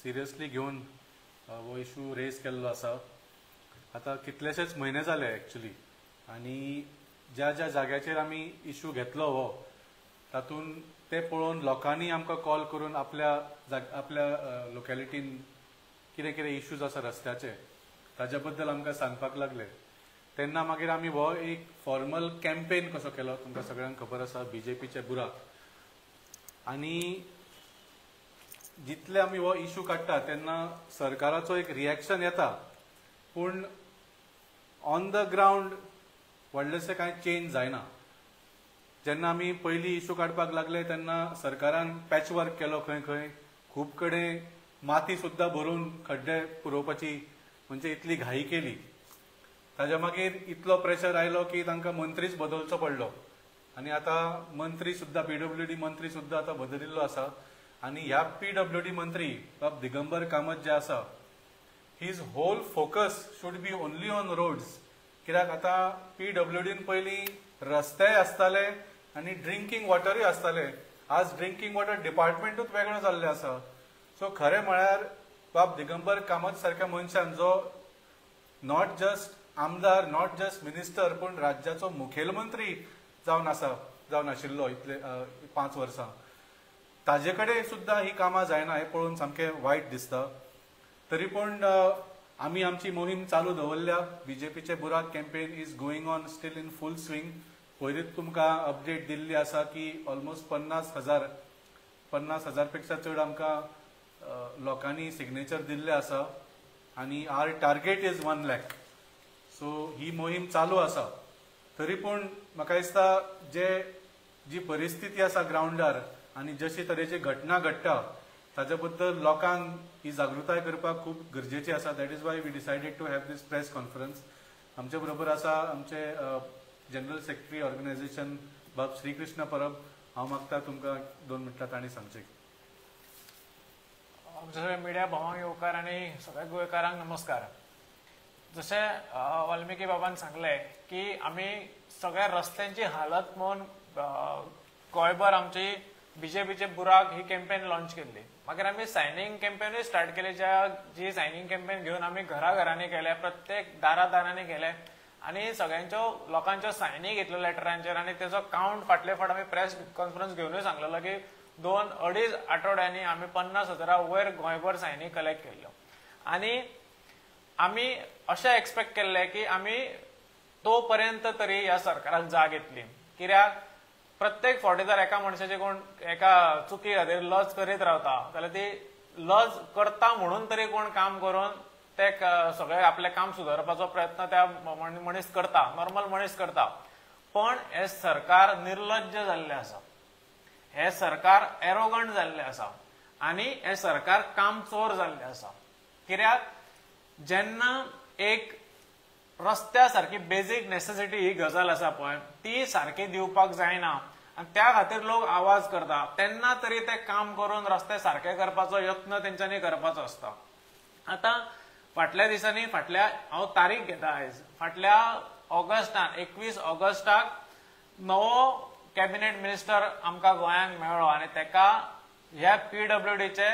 Seriously घेवन हो issue raise केल्लो आसा. आता कितलेशेच म्हयने जाले एक्चुअली, आनी ज्या ज्या जाग्याचेर आमी इशू घेतलो हो तातूंत ते पळोवन लोकांनी आमकां कॉल करून आपल्या लोकॅलिटीन कितें कितें इश्यूज आसा रस्त्याचे ताजे बद्दल आमकां सांगपाक लागले. तेन्ना मागीर आमी हो एक फॉर्मल कॅम्पेन कसो केलो. तुमकां सगळ्यांक खबर आसा BJPचे बुराक. आनी जितले आमी हो इशू काडटा तेन्ना सरकाराचो एक रिएक्शन येता, पूण ऑन द ग्राउंड व्हडलेशें कांय चेंज जायना. जेन्ना आमी पयलीं इशू काडपाक लागले तेन्ना सरकारान पॅच वर्क केलो. खंय खंय खूब कडेन माती सुद्दां भरून खड्डे पुरोवपाची म्हणजे इतली घाई केली. ताज्या मागीर इतलो प्रेशर आयलो की तांकां मंत्रीच बदलचो पडलो. आनी आतां मंत्री सुद्दां PWD मंत्री सुद्दां आतां बदलिल्लो आसा. आनी ह्या PWD मंत्री बाब दिगंबर कामत जे आसा, his whole focus should be only on roads. कित्याक आतां PWDन पयलीं रस्तेय आसताले आनी ड्रिंकींग वॉटरूय आसताले. आज ड्रिंकींग वॉटर डिपार्टमेंटूच वेगळो जाल्ले आसा. सो खरें म्हळ्यार बाब दिगंबर कामत सारक्या मनशान, जो नॉट जस्ट आमदार, नॉट जस्ट मिनिस्टर, पूण राज्याचो मुखेलमंत्री जावन आशिल्लो इतले 5 वर्सां, ताजे कडेन सुद्दां ही कामां जायना. हें पळोवन सामकें वायट दिसता. तरी पूण आमी आमची मोहीम चालू दवरल्या. BJPचे बुराक campaign is going on still in full swing. पयलींच तुमकां अपडेट दिल्ली आसा की ऑलमोस्ट 50,000 पेक्षा चड आमकां लोकांनी सिग्नेचर दिल्ले आसा. आनी आवर टार्गेट इज 1 लाख. सो ही मोहीम चालू आसा. तरी पूण म्हाका दिसता जी परिस्थिती आसा ग्राउंडार आनी जशी तरेची घटना घडटा ताजे बद्दल लोकांक ही जागृताय करपाक खूब गरजेची आसा. That is why we decided to have this press conference. आमचे बरोबर आसा आमचे जनरल सेक्रेटरी ऑर्गनायझेशन बाब श्रीकृष्ण परब. हांव मागता तुमकां 2 मिनटां तांणी सांगचें. सगळे मिडिया भावांक येवकार आनी सगळ्या गोंयकारांक नमस्कार. जशें वाल्मिकी बाबान सांगलें की आमी सगळ्या रस्त्यांची हालत पळोवन गोंयभर आमची BJPचे बुराक ही कॅम्पेन लॉन्च केल्ली. मागीर आमी सायनींग कॅम्पेनूय स्टार्ट केली. जी सायनींग कॅम्पेन घेवन आमी घराघरांनी गेले, प्रत्येक दारांनी गेले आनी सगळ्यांच्यो लोकांच्यो सायनी घेतल्यो लेटरांचेर. आनी तेजो कावंट फाटले फावट आमी प्रेस कॉन्फरन्स घेवनूय सांगलेलो की 2-2.5 आठवड्यांनी आमी 50,000 वयर गोंयभर सायनी कलेक्ट केल्ल्यो. आनी आमी अशें एक्सपेक्ट केल्लें की आमी तो पर्यंत तरी ह्या सरकाराक जाग येतली. कित्याक प्रत्येक फावटी जर एका मनशाची कोण एका चुकी खातीर लज करीत रावता जाल्यार ती लज करता म्हणून तरी कोण काम करून ते सगळे आपलें काम सुदारपाचो प्रयत्न त्या मनीस करता, नॉर्मल मनीस करता. पण हे सरकार निर्लज्ज जाल्लें आसा. हे सरकार एरोगंट जाल्लें आसा आनी हे सरकार काम चोर जाल्लें आसा. कित्याक जेन्ना एक रस्त्या सारकी बेजीक नेसेसिटी ही गजाल आसा पळय, ती सारकी दिवपाक जायना आनी त्या खातीर लोक आवाज करता, तेन्ना तरी ते काम करून रस्ते सारके करपाचो यत्न तेंच्यांनी करपाचो आसता. आतां फाटल्या दिसांनी हांव तारीख घेता आयज, फाटल्या ऑगस्टान 21 ऑगस्टाक नवो कॅबिनेट मिनिस्टर आमकां गोंयांक मेळ्ळो आनी तेका ह्या PWDचे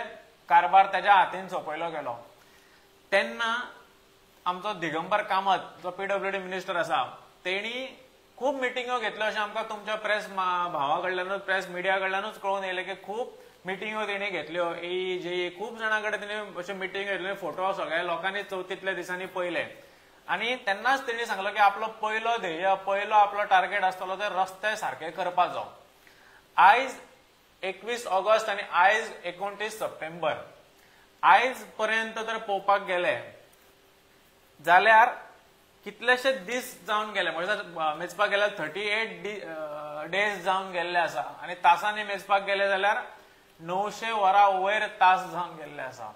कारभार तेज्या हातीन सोंपयलो गेलो. तेन्ना आमचो दिगंबर कामत जो PWD मिनिस्टर आसा तेणी खूब मिटिंगो घेतल्यो अशें आमकां तुमच्या प्रेस भावा कडल्यानूच, प्रेस मिडिया कडल्यानूच कळून येयलें की खूब मिटिंगो तेणी घेतल्यो. AE खूब जाणां कडेन तेणी अश्यो मिटिंग घेतल्यो. फोटो सगळ्या लोकांनी 34 दिसांनी पळयले आनी तेन्नाच तेणी सांगलो की आपलो पयलो ध्येय, पयलो आपलो टार्गेट आसतलो ते रस्ते सारके करपाचो. आयज 21 ऑगस्ट आनी आयज 29 सप्टेंबर, आयज पर्यंत जर पळोवपाक गेले जाल्यार कितलेशे दीस जावन गेले, म्हणजे मेजपाक गेल्यार 38 डेज जावन गेल्ले आसा आनी तासांनी मेजपाक गेले जाल्यार 900 वरां वयर तास जावन गेल्ले आसा.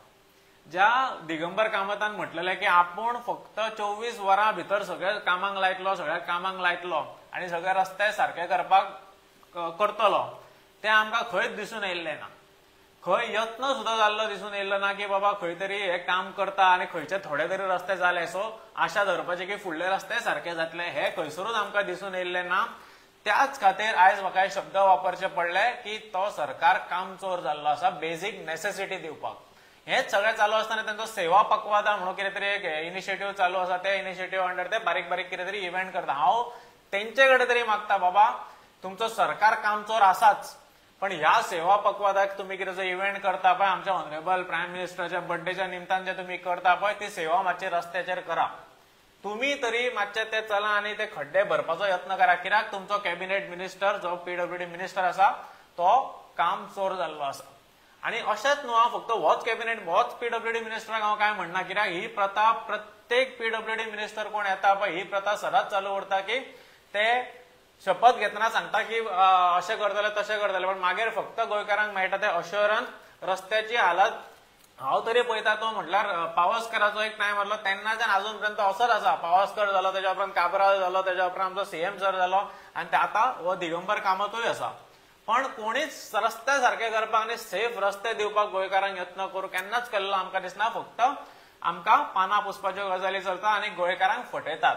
ज्या दिगंबर कामतान म्हटलेलें की आपूण फक्त 24 वरां भितर सगळ्या कामांक लायतलो आनी सगळे रस्ते सारके करपाक करतलो, तें आमकां खंयच दिसून येयल्लें ना. खंय यत्न सुद्दां जाल्लो दिसून येयल्लो ना की बाबा खंय तरी हे काम करता आनी खंयचे थोडे तरी रस्ते जाले, सो आशा धरपाची की फुडले रस्ते सारके जातले, हे खंयसरूच आमकां दिसून येयल्लें ना. त्याच खातीर आयज म्हाका हे शब्द वापरचे पडले की तो सरकार काम चोर जाल्लो आसा बेजीक नेसेसिटी दिवपाक. हेच सगळें चालू आसतना तेंचो सेवा पखवादा म्हणून कितें तरी एक इनिशिएटीव चालू आसा, त्या इनिशिएटीव अंडर ते बारीक बारीक कितें तरी इव्हेंट करता. हांव तेंचे कडेन तरी मागता, बाबा तुमचो सरकार कामचोर आसाच, पण ह्या सेवा पखवादाक तुम्ही कितें जो इव्हेंट करता पळय, आमच्या ऑनरेबल प्रायम मिनिस्टराच्या बर्थडेच्या निमतान जे तुम्ही करता पळय, ती सेवा मातशी रस्त्याचेर करा. तुम्ही तरी मातशे ते चला आनी ते खड्डे भरपाचो यत्न करा, कित्याक तुमचो कॅबिनेट मिनिस्टर जो पीडब्ल्यूडी मिनिस्टर आसा तो काम चोर जाल्लो आसा. आणि अशेंच न्हू, हांव फक्त होच पीडब्ल्यूडी मिनिस्टराक हांव काय म्हणना, कित्याक ही प्रथा प्रत्येक पीडब्ल्यूडी मिनिस्टर कोण येता पळय ही प्रथा सदांच चालू उरता की ते शपथ घेतना सांगता की अशें करतले तशें करतले, पण मागीर फक्त गोंयकारांक मेळटा ते अश्योरन्स. रस्त्याची हालत हांव तरी पळयता तो म्हटल्यार पावसकराचो एक टायम आसलो तेन्नाच्यान अजून पर्यंत असोच आसा. पावसकर जालो, तेच्या उपरांत काबराल जालो, तेच्या उपरांत आमचो सीएम सर जालो, आनी आतां हो दिगंबर कामतूय आसा. पण कोणीच रस्ते सारखे करपाक आनी सेफ रस्ते दिवपाक गोंयकारांक यत्न करूं केन्नाच केल्लो आमकां दिसना. फक्त आमकां पानां पुसपाच्यो गजाली चलता आनी गोंयकारांक फटयतात.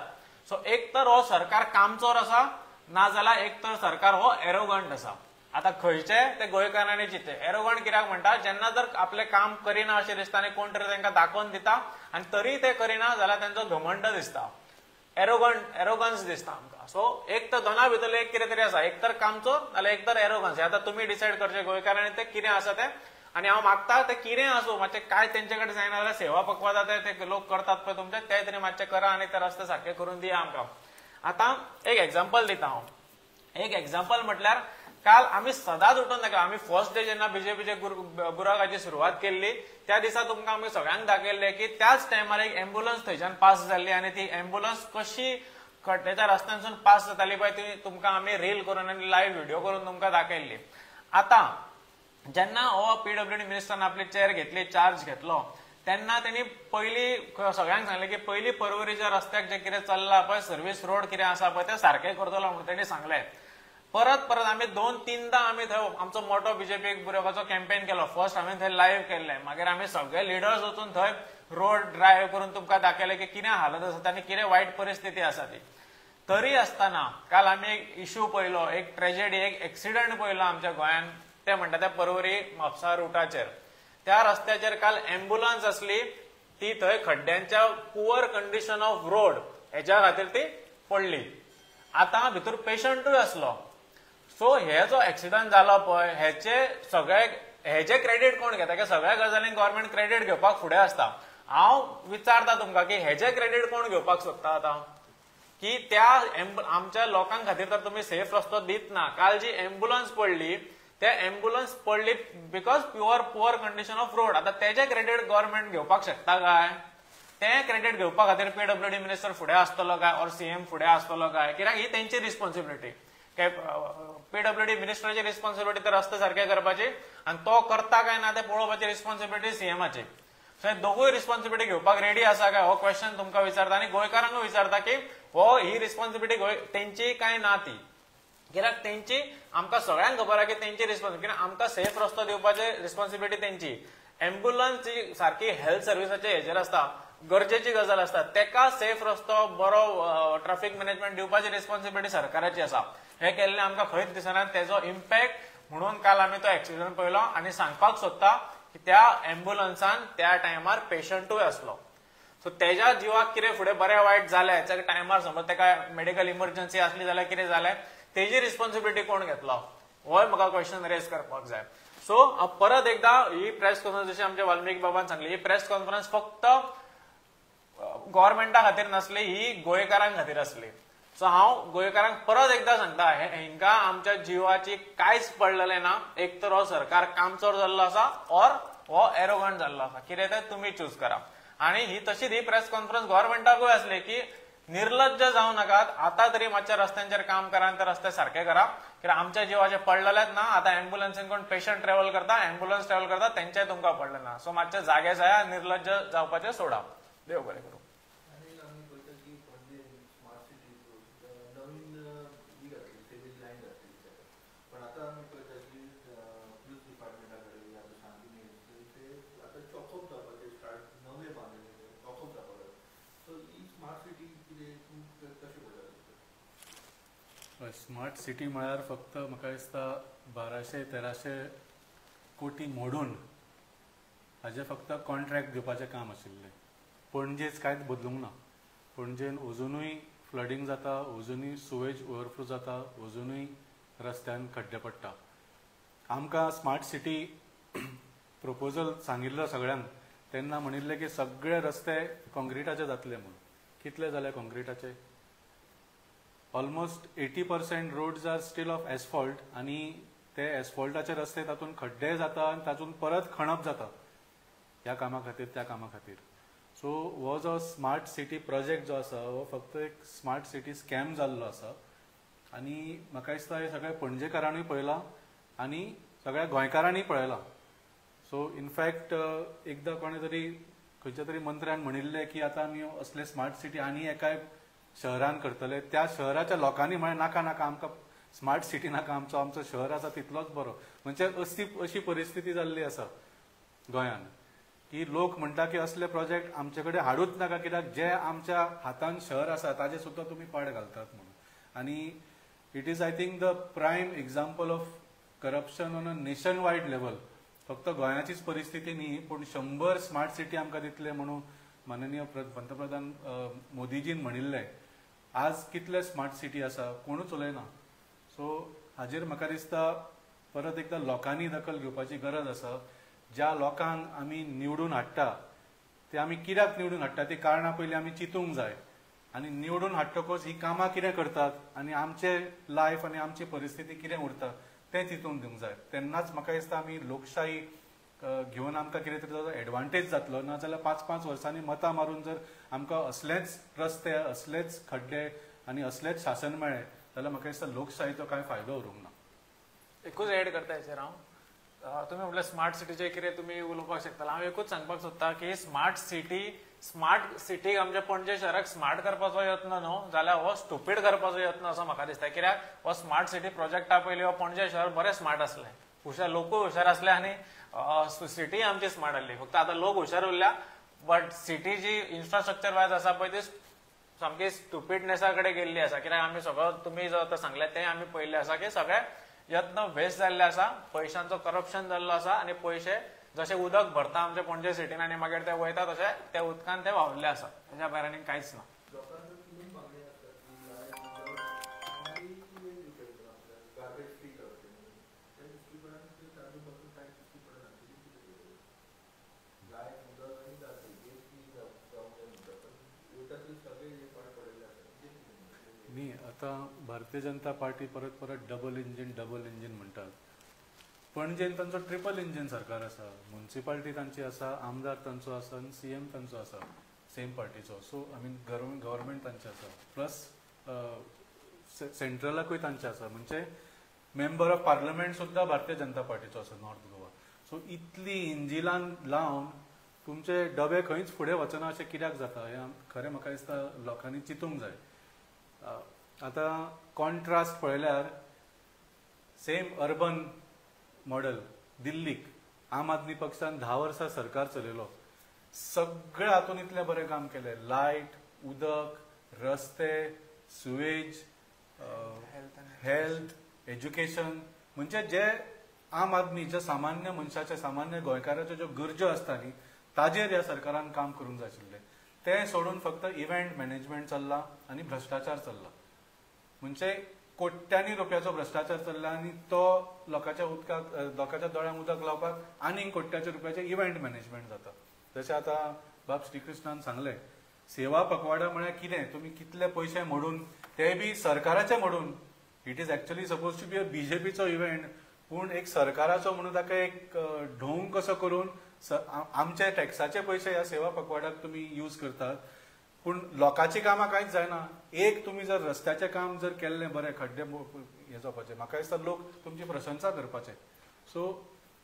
सो एक तर हो सरकार कामचोर आसा, नाजाल्यार एक तर सरकार हो एरोगंट आसा. आता खंयचे ते गोंयकारांनी चिंतले. एरोगंट कित्याक म्हणटा, जेन्ना जर आपलें काम करिना अशें दिसता आनी कोण तरी तांकां दाखोवन दिता आनी तरी ते करिना जाल्यार तांचो घमंड दिसता, एरोगन्स दिसता आमकां. सो एक तर दोना भितर एक कितें तरी आसा, एक तर कामचोर नाल्यार एक तर एरोगन्स. हे आतां तुमी डिसायड करचे गोंयकारांनी ते कितें आसा तें. आनी हांव मागता ते कितें आसूं, मातशें काय तेंचे कडेन जायना जाल्यार सेवा पखवादा ते लोक करतात पळय तुमचे, ते तरी मातशें करा आनी ते रस्ते सारके करून दिया आमकां. आतां एक एग्जाम्पल दिता हांव. एक एग्जाम्पल म्हटल्यार काल आमी सदांच उठून दाखयला. आमी फर्स्ट डे जेन्ना बीजेपीचे बुराकाची सुरवात केल्ली त्या दिसा तुमकां आमी सगळ्यांक दाखयल्लें की त्याच टायमार एक एम्ब्युलन्स थंयच्यान पास जाल्ली आनी ती एम्ब्युलन्स कशी खड्ड्याच्या रस्त्यांसून पास जाताली पळय ती तुमकां आमी रील करून आनी लायव्ह व्हिडिओ करून तुमकां दाखयल्ली. आतां जेन्ना हो पीडब्ल्यूडी मिनिस्टरान आपली चेअर घेतली, चार्ज घेतलो, तेन्ना त्यांनी पयली सगळ्यांक सांगलें की पयली पर्वरीच्या रस्त्याक जे कितें चल्लां पळय, सर्वीस रोड कितें आसा पळय ते सारकें करतलो म्हणून तेणी सांगलें. परत आमी 2-3दा आमी थंय आमचो मोठो बीजेपी बुराकाचो कॅम्पेन केलो. फर्स्ट हांवें थंय लायव्ह केल्लें, मागीर आमी सगळे लिडर्स वचून थंय रोड ड्रायव्ह करून तुमकां दाखयलें की कितें हालत आसा आनी कितें वायट परिस्थिती आसा ती. तरी आसतना काल आमी एक इश्यू पळयलो, एक ट्रेजेडी, एक एक्सिडंट पळयलो आमच्या गोंयांत. ते म्हणटा ते पर्वरी म्हापसा रुटाचेर. त्या रस्त्याचेर काल एम्ब्युलन्स आसली, ती थंय खड्ड्यांच्या पुअर कंडिशन ऑफ रोड हेच्या खातीर ती पडली. आतां भितर पेशंटूय आसलो. सो हे जो एक्सिडंट जालो पळय हेचे क्रेडीट कोण घेता, की सगळ्या गजालींक गव्हर्नमेंट क्रेडीट घेवपाक फुडें आसता. हांव विचारता तुमकां की हेचे क्रेडीट कोण घेवपाक सोदता आतां, की त्या आमच्या लोकांक खातीर तर तुमी सेफ रस्तो दित ना. काल जी एम्ब्युलन्स पडली ते एम्ब्युलन्स पडली because poor condition of road. आता तेजे क्रेडीट गव्हर्नमेंट घेवपाक शकता काय? ते क्रेडीट घेवपा खातीर पीडब्ल्यूडी मिनिस्टर फुडें आसतलो काय और सीएम फुडें आसतलो काय? कित्याक ही तेंची रिस्पॉन्सिबिलिटी. पीडब्ल्यूडी मिनिस्टराची रिस्पॉन्सिबिलिटी तर रस्ते सारखे करपाची आनी तो करता काय ना ते पळोवपाची रिस्पॉन्सिबिलिटी सीएमाची. सो दोगूय रिस्पॉन्सिबिलिटी घेवपाक रेडी आसा काय हो क्वेश्चन तुमकां विचारता आनी गोंयकारांक विचारता की हो ही रिस्पॉन्सिबिलिटी तेंची काय ना ती. कित्याक तेंची आमकां सगळ्यांक खबर आहा की तेंची रिस्पॉन्सिबिलिटी, कित्याक आमकां सेफ रस्तो दिवपाची रिस्पॉन्सिबिलिटी तेंची. एम्ब्युलन्स जी सारकी हेल्थ सर्विसाचे हेजेर आसता, गरजेची गजाल आसता, तेका सेफ रस्तो बरो ट्रॅफिक मॅनेजमेंट दिवपाची रिस्पॉन्सिबिलिटी सरकाराची आसा. हे केल्लें आमकां खंयच दिसना. तेजो इम्पॅक्ट म्हणून काल आमी तो एक्सिडंट पळयलो आनी सांगपाक सोदता की त्या एम्ब्युलन्सान त्या टायमार पेशंटूय आसलो. सो तेज्या जिवाक कितें फुडें बरें वायट जालें, त्या टायमार समज तेका मेडिकल इमर्जन्सी आसली जाल्यार कितें जालें, तेजी रिस्पॉन्सिबिलिटी कोण घेतलो होय म्हाका क्वेश्चन रेज करपाक जाय. सो परत एकदा ही प्रेस कॉन्फरन्स जशी आमच्या वाल्मिकी बाबान सांगली, ही प्रेस कॉन्फरन्स फक्त गव्हर्नमेंटा खातीर नासली, ही गोंयकारांक खातीर आसली. सो हांव गोंयकारांक परत एकदा सांगता, हेंकां आमच्या जिवाची कांयच पडलेलें ना. एक तर हो सरकार कामचोर जाल्लो आसा और हो एरोगंट जाल्लो आसा. कितें तें तुमी चूज करा. आनी ही तशीच ही प्रेस कॉन्फरन्स गव्हर्नमेंटाकूय आसली की निर्लज्ज जावं नाकात, आता तरी मातशें रस्त्यांचेर काम करा आनी ते रस्ते सारके करा. कित्याक आमच्या जिवाचे पडलेलेच ना. आता एम्ब्युलन्सीन कोण पेशंट ट्रॅव्हल करता, एम्ब्युलन्स ट्रॅव्हल करता, तेंचेय तुमकां पडले ना. सो मातशें जागे जाया, निर्लज्ज जावपाचें सोडा. देव बरें करूं. स्मार्ट सिटी म्हळ्यार फक्त म्हाका दिसता 1200-1300 कोटी मोडून हाजे फक्त कॉन्ट्रॅक्ट दिवपाचें काम आशिल्लें. पणजेच कांयच बदलूंक ना. पणजेन अजुनूय फ्लडींग जाता, अजुनूय सुवेज ओवरफ्लो जाता, अजुनूय रस्त्यान खड्डे पडटा. आमकां स्मार्ट सिटी प्रपोजल सांगिल्लो सगळ्यांक तेन्ना म्हणिल्लें की सगळे रस्ते कॉन्क्रिटाचे जातले म्हणून. कितले जाले कॉन्क्रिटाचे? Almost 80% roads are still of asphalt आनी ते एसफॉल्टाचे रस्ते तातूंत खड्डे जाता आनी तातूंत परत खणप जाता ह्या कामा खातीर त्या कामा खातीर. सो हो जो स्मार्ट सिटी प्रोजेक्ट जो आसा हो फक्त एक स्मार्ट सिटी स्कॅम जाल्लो आसा आनी म्हाका दिसता हे सगळ्या पणजेकारांनी पळयलां आनी सगळ्या गोंयकारांनी पळयलां. सो इनफॅक्ट एकदां कोणे तरी खंयच्या तरी मंत्र्यान म्हणिल्लें की आतां आमी असले स्मार्ट सिटी आनी एकाय शहरान करतले. त्या शहराच्या लोकांनी म्हळें नाका नाका आमकां स्मार्ट सिटी नाका, आमचो शहर आसा तितलोच बरो. म्हणजे अशी परिस्थिती जाल्ली आसा गोंयान की लोक म्हणटा की असले प्रोजेक्ट आमचे कडेन हाडूच नाका कित्याक जे आमच्या हातान शहर आसा ताजे सुद्दां तुमी पाड घालतात म्हणून. आनी it is I think the prime example of corruption on a nationwide level. फक्त गोंयाचीच परिस्थिती न्ही पूण 100 स्मार्ट सिटी आमकां दितले म्हणून माननीय पंतप्रधान मोदीजीन म्हणिल्लें. आज कितले स्मार्ट सिटी आसा कोणूच उलयना. सो हाजेर म्हाका दिसता परत एकदा लोकांनी दखल घेवपाची गरज आसा. ज्या लोकांक आमी निवडून हाडटा ते आमी कित्याक निवडून हाडटा ती कारणां पयलीं आमी चिंतूंक जाय. आनी निवडून हाडटकच ही कामां कितें करतात आनी आमचे लायफ आनी आमची परिस्थिती कितें उरता तें चिंतून दिवंक जाय. तेन्नाच म्हाका दिसता आमी लोकशाही घेवन आमकां कितें तरी ताजो एडवांटेज जातलो. नाजाल्यार 5-5 वर्सांनी मतां मारून जर आमकां असलेच रस्ते असलेच खड्डे आनी असलेच शासन मेळ्ळें जाल्यार म्हाका दिसता लोकशाहीचो कांय फायदो उरूंक ना. एकूच एड करता हेचेर हांव. तुमी म्हटलें स्मार्ट सिटीचे कितें तुमी उलोवपाक शकता. हांव एकूच सांगपाक सोदतां की स्मार्ट सिटीक आमच्या पणजे शहराक स्मार्ट करपाचो यत्न न्हू जाल्यार हो स्टुपीड करपाचो यत्न असो म्हाका दिसता. कित्याक हो स्मार्ट सिटी प्रोजेक्टा पयलीं हो पणजे शहर बरें स्मार्ट आसलें, हुशार लोकूय हुशार आसले आनी सिटी आमची स्मार्ट आसली. फक्त आतां लोक हुशार उरल्या बट सिटी जी इन्फ्रास्ट्रक्चर वायज आसा पळय ती सामकी स्टुपिडनेसा कडेन गेल्ली आसा. कित्याक आमी सगळो तुमी जो आतां सांगले तें आमी पळयल्लें आसा की सगळे यत्न वेस्ट जाल्ले आसा, पयशांचो करप्शन जाल्लो आसा आनी पयशे जशें उदक भरता आमच्या पणजे सिटीन आनी मागीर ते वयता तशें त्या उदकान ते व्हांवल्ले आसा. तेच्या भायर आनी कांयच ना. न्ही आतां भारतीय जनता पार्टी परत परत डबल इंजीन म्हणटात. पणजेन तांचो ट्रिपल इंजीन सरकार आसा. म्युनिसिपालिटी तांची आसा, आमदार तांचो आसा आनी CM तांचो आसा सेम पार्टीचो. सो आय मीन गव्हर्मेंट तांचे आसा प्लस सेंट्रलाकूय तांचे आसा. म्हणजे मेंबर ऑफ पार्लमेंट सुद्दां भारतीय जनता पार्टीचो आसा नॉर्थ गोवा. सो इतली इंजिनां लावन तुमचे डबे खंयच फुडें वचना अशें कित्याक जाता हें खरें म्हाका दिसता लोकांनी चिंतूंक जाय. आतां कॉन्ट्रास्ट पळयल्यार सेम अर्बन मॉडेल दिल्लीक आम आदमी पक्षान 10 वर्सां सरकार चलयलो. सगळ्या हातून इतलें बरें काम केलें. लायट, उदक, रस्ते, सुवेज, हेल्थ, एज्युकेशन. म्हणजे जे आम आदमी जे सामान्य मनशाचे सामान्य गोंयकाराच्यो ज्यो गरजो आसता न्ही ताजेर ह्या सरकारान काम करूंक जाय आशिल्लें. तें सोडून फक्त इव्हेंट मॅनेजमेंट चल्ला आनी भ्रष्टाचार चल्ला. म्हणजे कोट्यांनी रुपयाचो भ्रष्टाचार चल्ला आनी तो लोकांच्या दोळ्यांक उदक लावपाक आनीक कोट्याच्या रुपयाचे इव्हेंट मॅनेजमेंट जाता. जशें आतां बाब श्रीकृष्णान सांगलें सेवा पखवाडा म्हळ्यार कितें, तुमी कितले पयशे मोडून ते बी सरकाराचे मोडून. It is actually suppose to be a BJPचो इव्हेंट पूण एक सरकाराचो म्हणून ताका एक ढोंग कसो करून आमचे टॅक्साचे पयशे ह्या सेवा पखवाड्याक तुमी यूज करतात. पूण लोकांची कामां कांयच जायना. एक तुमी जर रस्त्याचें काम जर केल्लें बरें खड्डे हें जावपाचें म्हाका दिसता लोक तुमची प्रशंसा करपाचे. So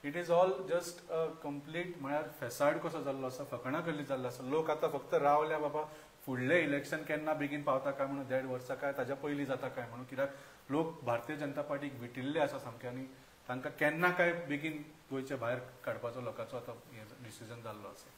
it is all just a complete म्हळ्यार फेसाड कसो जाल्लो आसा, फकाणां केल्ली जाल्लो आसा. लोक आतां फक्त रावल्या बाबा फुडलें इलेक्शन केन्ना बेगीन पावता काय म्हणून 1.5 वर्सां काय ताच्या पयलीं जाता काय म्हणून. कित्याक लोक भारतीय जनता पार्टीक विटिल्ले आसा सामके आनी तांकां केन्ना काय बेगीन गोंयचे भायर काडपाचो लोकांचो आतां डिसिजन जाल्लो आसा.